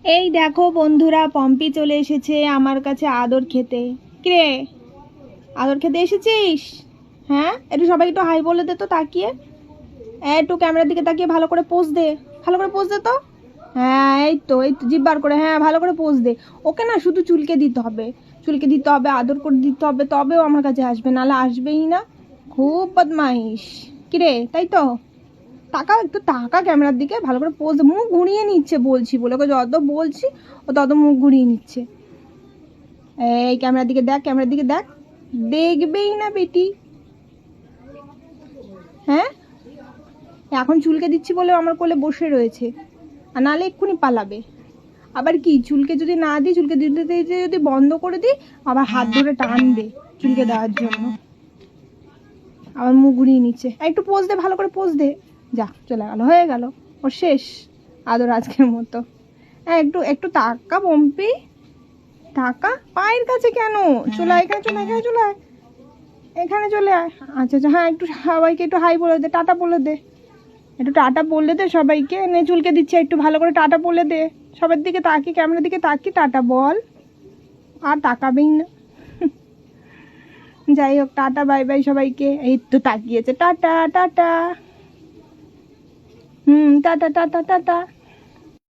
এই দেখো বন্ধুরা, পম্পি চলে এসেছে আমার কাছে আদর খেতে। কিরে, আদর খেতে এসেছিস? হ্যাঁ, একটু সবাই একটু হাই বলে দে তো তাকিয়ে। একটু ক্যামেরার দিকে তাকিয়ে ভালো করে পোজ দে, ভালো করে পোজ দে তো। হ্যাঁ, এই তো জিভ বার করে, হ্যাঁ ভালো করে পোজ দে। ওকে না শুধু চুলকে দিতে হবে, চুলকে দিতে হবে, আদর করে দিতে হবে, তবেও আমার কাছে আসবে, নাহলে আসবেই না। খুব বদমাইশ। কিরে, তাই তো? তাকা, একটু তাকা ক্যামেরার দিকে, ভালো করে পোজ দে। মুখ ঘুরিয়ে নিচ্ছে বলছি বলে, ওকে যত বলছি ও তত মুখ ঘুরিয়ে নিচ্ছে। এই ক্যামেরার দিকে দেখ, ক্যামেরার দিকে দেখ। দেখবেই না বেটি। হ্যাঁ, এখন চুলকে দিচ্ছি বলে আমার কোলে বসে রয়েছে, আর নাহলে এক্ষুনি পালাবে। আবার কি, চুলকে যদি না দিই, চুলকে দিতে দিতে যদি বন্ধ করে দিই, আবার হাত ধরে টানবে চুলকে দেওয়ার জন্য। আবার মুখ ঘুরিয়ে নিচ্ছে। একটু পোজ দে, ভালো করে পোজ দে। যা, চলে গেল, হয়ে গেল ওর শেষ আদর আজকের মতো। হ্যাঁ, একটু একটু তাকা পম্পি, টাকা পায়ের কাছে কেন? চলে আয় এখানে, চলে আয় এখানে, চলে আয় এখানে, চলে আয়। আচ্ছা আচ্ছা, হ্যাঁ একটু সবাইকে একটু হাই বলে দে, টাটা বলে দে। একটু টাটা বলে দে সবাইকে। নে, চুলকে দিচ্ছে, একটু ভালো করে টাটা বলে দে। সবার দিকে তাকি, ক্যামেরার দিকে তাকি, টাটা বল। আর তাকাবেই না। যাই হোক, টাটা বাই বাই সবাইকে। এই তো তাকিয়েছে, tata tata. Tata tata tata.